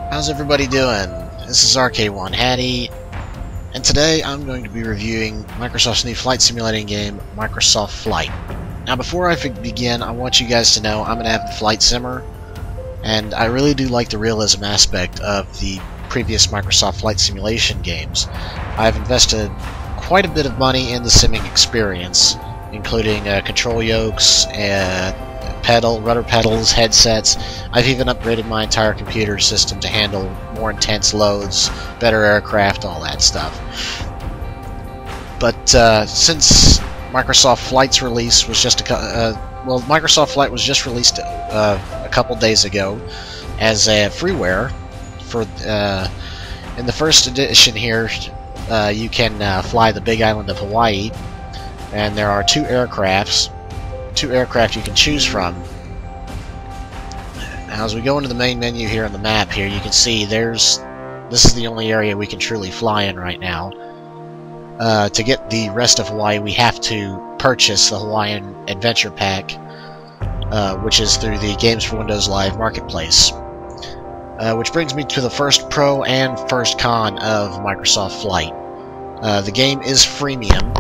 How's everybody doing? This is RK1 Hatty, and today I'm going to be reviewing Microsoft's new flight simulating game, Microsoft Flight. Now before I begin, I want you guys to know I'm an avid flight simmer, and I really do like the realism aspect of the previous Microsoft flight simulation games. I've invested quite a bit of money in the simming experience, including control yokes, rudder pedals, headsets. I've even upgraded my entire computer system to handle more intense loads, better aircraft, all that stuff. But since Microsoft Flight's release was just Microsoft Flight was just released a couple days ago as a freeware. For in the first edition here, you can fly the Big Island of Hawaii, and there are two aircraft you can choose from. Now as we go into the main menu here on the map here, you can see this is the only area we can truly fly in right now. To get the rest of Hawaii, we have to purchase the Hawaiian Adventure Pack, which is through the Games for Windows Live Marketplace. Which brings me to the first pro and first con of Microsoft Flight. The game is freemium.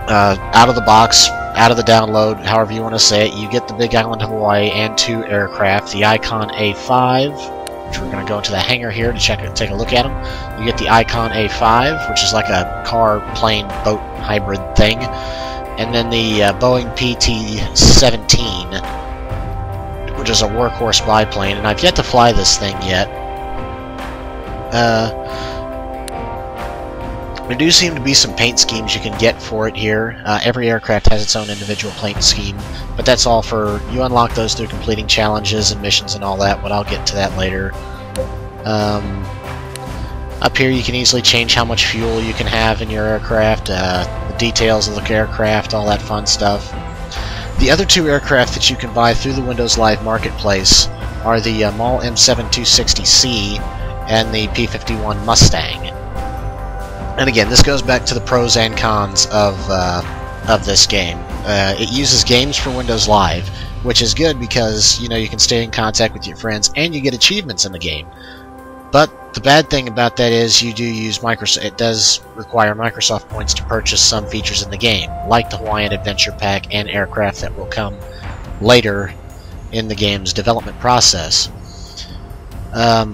Out of the box, out of the download, however you want to say it, you get the Big Island of Hawaii and two aircraft, the Icon A5, which we're going to go into the hangar here to take a look at them. You get the Icon A5, which is like a car, plane, boat hybrid thing, and then the Boeing PT-17, which is a workhorse biplane, and I've yet to fly this thing yet. There do seem to be some paint schemes you can get for it here. Every aircraft has its own individual paint scheme, but that's all you unlock those through completing challenges and missions and all that, but I'll get to that later. Up here you can easily change how much fuel you can have in your aircraft, the details of the aircraft, all that fun stuff. The other two aircraft that you can buy through the Windows Live Marketplace are the MAL M7 260C and the P-51 Mustang. And again, this goes back to the pros and cons of this game. It uses Games for Windows Live, which is good because you can stay in contact with your friends and you get achievements in the game. But the bad thing about that is you do use Microsoft. It does require Microsoft points to purchase some features in the game, like the Hawaiian Adventure Pack and aircraft that will come later in the game's development process. I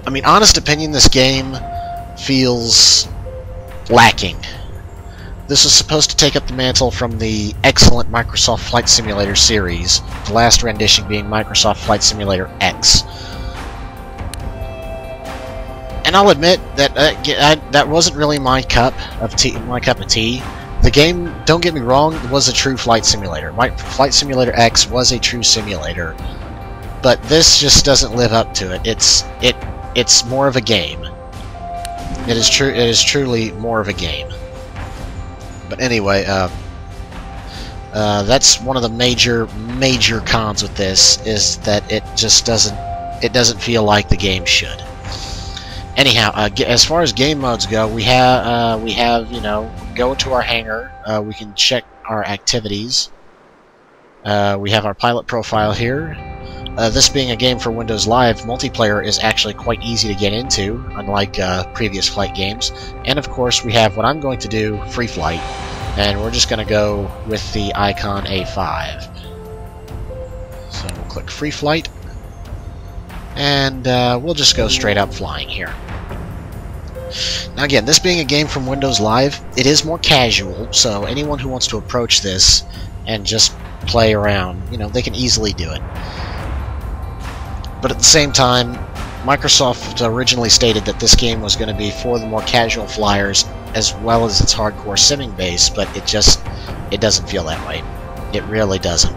mean, honest opinion, this game feels lacking. This is supposed to take up the mantle from the excellent Microsoft Flight Simulator series, the last rendition being Microsoft Flight Simulator X. And I'll admit that that wasn't really my cup of tea. The game, don't get me wrong, was a true flight simulator. Flight Simulator X was a true simulator, but this just doesn't live up to it. It's more of a game. It is truly more of a game. But anyway, that's one of the major cons with this, is that it just doesn't feel like the game should. Anyhow, as far as game modes go, we have go into our hangar. We can check our activities. We have our pilot profile here. This being a game for Windows Live, multiplayer is actually quite easy to get into, unlike previous flight games. And of course, we have what I'm going to do, free flight, and we're just going to go with the Icon A5. So we'll click free flight, and we'll just go straight up flying here. Now again, this being a game from Windows Live, it is more casual, so anyone who wants to approach this and just play around, they can easily do it. But at the same time, Microsoft originally stated that this game was going to be for the more casual flyers as well as its hardcore simming base, but it doesn't feel that way. It really doesn't.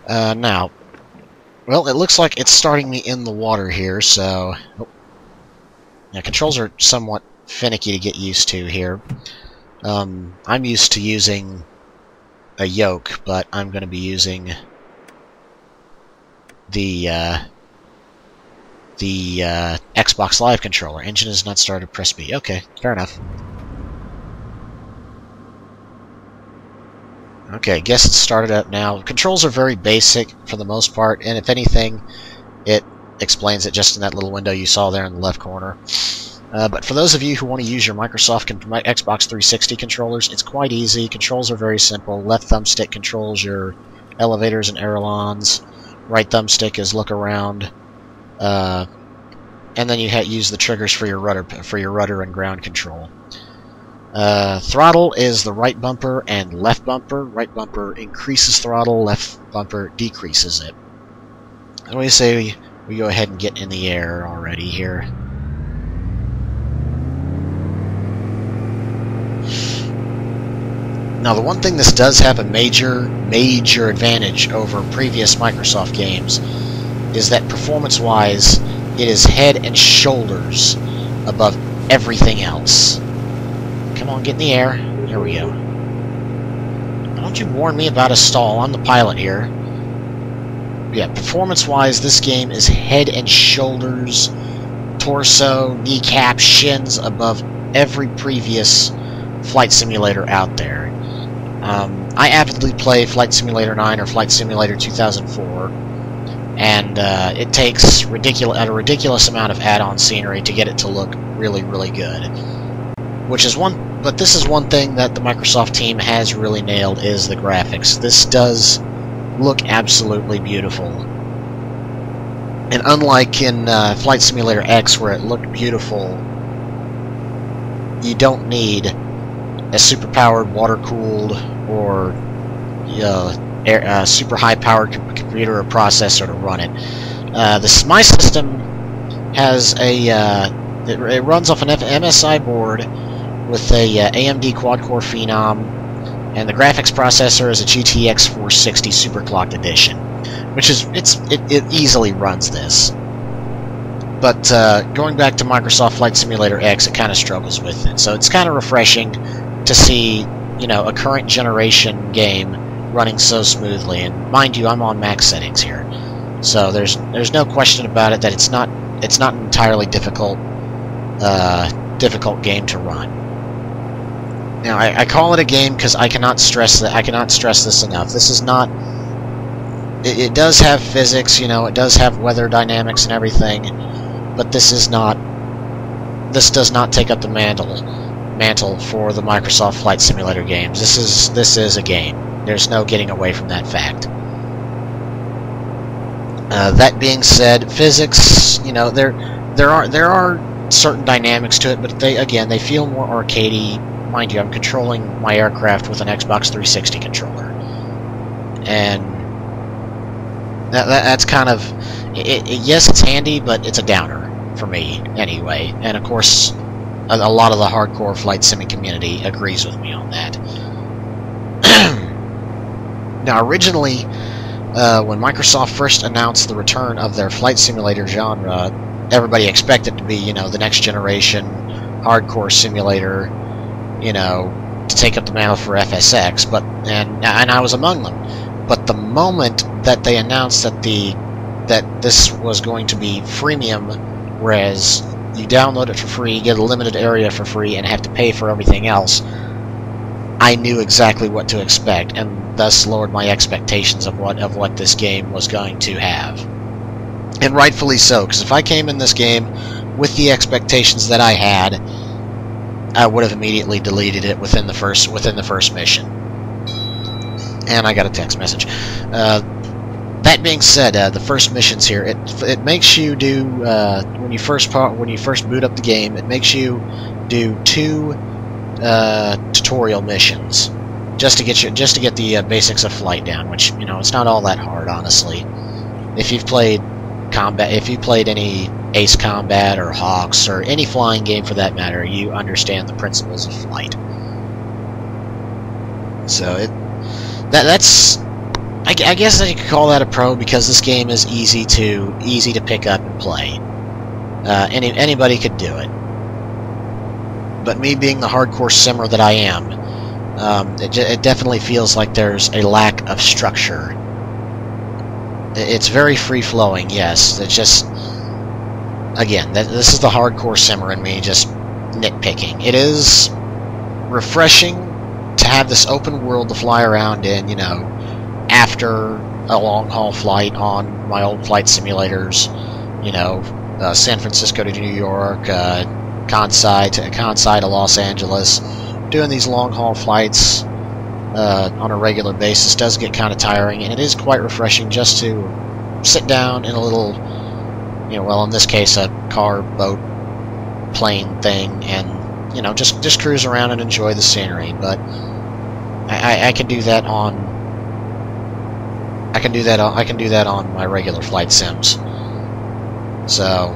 Now, well, it looks like it's starting me in the water here, so... Now, controls are somewhat finicky to get used to here. I'm used to using a yoke, but I'm going to be using the Xbox Live controller. Engine is not started, press B. Okay, fair enough. Okay, guess it's started up now. Controls are very basic for the most part, and if anything, it explains it just in that little window you saw there in the left corner. But for those of you who want to use your Xbox 360 controllers, it's quite easy. Controls are very simple. Left thumbstick controls your elevators and ailerons. Right thumbstick is look around. And then you use the triggers for your rudder and ground control. Throttle is the right bumper and left bumper. Right bumper increases throttle, left bumper decreases it. And we say we go ahead and get in the air already here. Now, the one thing this does have a major advantage over previous Microsoft games is that performance-wise, it is head and shoulders above everything else. Come on, get in the air. Here we go. Don't you warn me about a stall. I'm the pilot here. Yeah, performance-wise, this game is head and shoulders, torso, kneecap, shins above every previous flight simulator out there. I avidly play Flight Simulator 9 or Flight Simulator 2004, and it takes a ridiculous amount of add-on scenery to get it to look really, really good. But this is one thing that the Microsoft team has really nailed, is the graphics. This does look absolutely beautiful. And unlike in Flight Simulator X, where it looked beautiful, you don't need a super-powered, water-cooled, or super high-powered computer or processor to run it. My system has it runs off an MSI board with a AMD quad-core Phenom, and the graphics processor is a GTX 460 Superclocked Edition, which is it easily runs this. But going back to Microsoft Flight Simulator X, it kind of struggles with it. So it's kind of refreshing to see, a current generation game running so smoothly. And mind you, I'm on max settings here, so there's no question about it that it's not an entirely difficult game to run. Now, I call it a game because I cannot stress this enough. This is not. It does have physics, it does have weather dynamics and everything, but this does not take up the mantle for the Microsoft Flight Simulator games. This is a game. There's no getting away from that fact. That being said, physics, there are certain dynamics to it, but they feel more arcadey. Mind you, I'm controlling my aircraft with an Xbox 360 controller, and that's kind of yes, it's handy, but it's a downer for me anyway. And of course, a lot of the hardcore flight sim community agrees with me on that. Now, originally, when Microsoft first announced the return of their flight simulator genre, everybody expected it to be, the next generation hardcore simulator, to take up the mantle for FSX, and I was among them. But the moment that they announced that this was going to be freemium, whereas you download it for free, get a limited area for free, and have to pay for everything else, I knew exactly what to expect, and thus lowered my expectations of what this game was going to have. And rightfully so, because if I came in this game with the expectations that I had, I would have immediately deleted it within the first mission. And I got a text message. That being said, the first missions here, it makes you do when you first boot up the game, it makes you do 2 tutorial missions just to get the basics of flight down, which it's not all that hard, honestly. If you've played any Ace Combat or Hawks or any flying game for that matter, you understand the principles of flight. So that's. I guess I could call that a pro, because this game is easy to pick up and play. Anybody could do it. But me being the hardcore simmer that I am, it definitely feels like there's a lack of structure. It's very free-flowing, yes. It's just, again, this is the hardcore simmer in me just nitpicking. It is refreshing to have this open world to fly around in, you know, after a long-haul flight on my old flight simulators, you know, San Francisco to New York, Kansai to Los Angeles, doing these long-haul flights on a regular basis does get kind of tiring, and it is quite refreshing just to sit down in a little, you know, well, in this case, a car, boat, plane thing, and, you know, just cruise around and enjoy the scenery. But I can do that on I can do that on my regular flight sims. So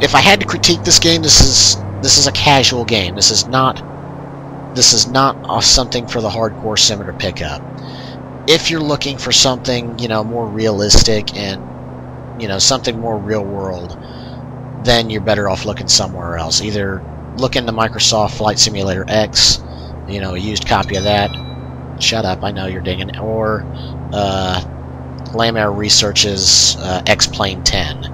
if I had to critique this game, this is a casual game. This is not something for the hardcore simmer to pick up. If you're looking for something, you know, more realistic and, you know, something more real world, then you're better off looking somewhere else. Either look into Microsoft Flight Simulator X, you know, a used copy of that. Shut up, I know you're digging. Or Lamaire Research's X-Plane 10.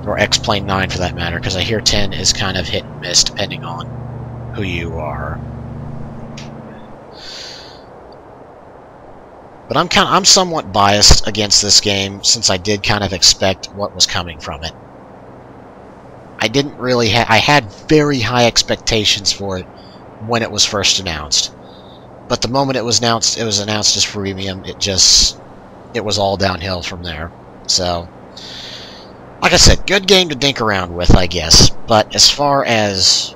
Or X-Plane 9 for that matter, because I hear 10 is kind of hit and miss depending on who you are. But I'm somewhat biased against this game, since I did kind of expect what was coming from it. I didn't really I had very high expectations for it when it was first announced. But the moment it was announced as freemium, it was all downhill from there. So, like I said, good game to dink around with, I guess. But as far as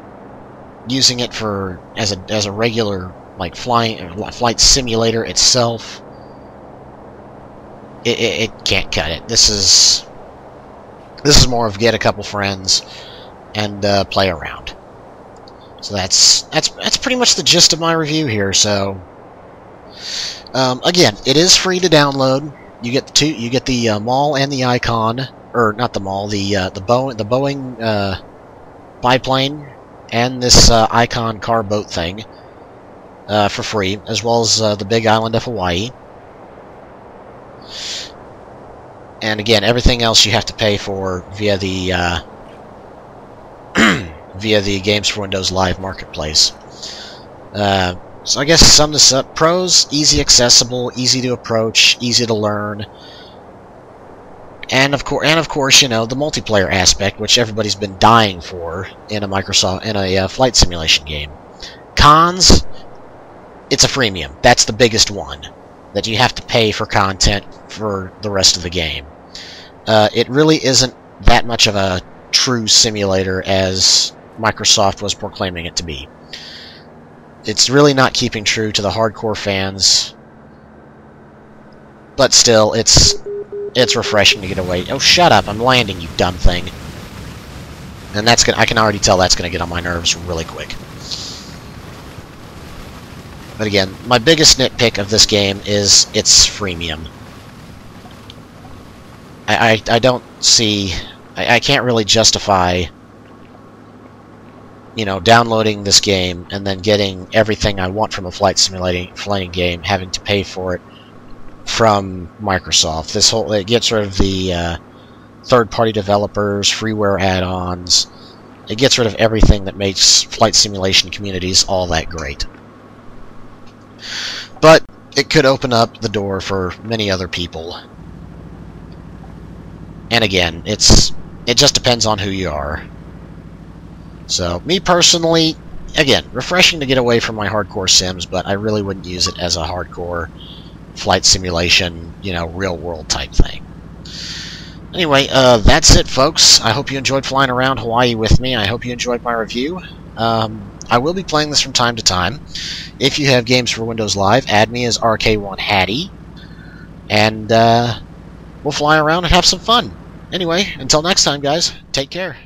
using it for as a regular like flight simulator itself, it can't cut it. This is more of get a couple friends and play around. So that's pretty much the gist of my review here. So again, it is free to download. You get the mall and the icon, or not the mall, the Boeing biplane and this icon car boat thing for free, as well as the Big Island of Hawaii. And again, everything else you have to pay for via the via the Games for Windows Live Marketplace. So I guess to sum this up: pros, easy accessible, easy to approach, easy to learn, and of course, you know, the multiplayer aspect, which everybody's been dying for in a flight simulation game. Cons: it's a freemium. That's the biggest one, that you have to pay for content for the rest of the game. It really isn't that much of a true simulator as Microsoft was proclaiming it to be. It's really not keeping true to the hardcore fans, but still, it's refreshing to get away. Oh, shut up! I'm landing, you dumb thing. And I can already tell that's gonna get on my nerves really quick. But again, my biggest nitpick of this game is its freemium. I don't see... I can't really justify, you know, downloading this game and then getting everything I want from a flight simulating game, having to pay for it from Microsoft. It gets rid of the third-party developers, freeware add-ons. It gets rid of everything that makes flight simulation communities all that great. But it could open up the door for many other people. And again, it just depends on who you are. So, me personally, again, refreshing to get away from my hardcore sims, but I really wouldn't use it as a hardcore flight simulation, you know, real-world type thing. Anyway, that's it, folks. I hope you enjoyed flying around Hawaii with me. I hope you enjoyed my review. I will be playing this from time to time. If you have Games for Windows Live, add me as RK1 Hatty, and we'll fly around and have some fun. Anyway, until next time, guys, take care.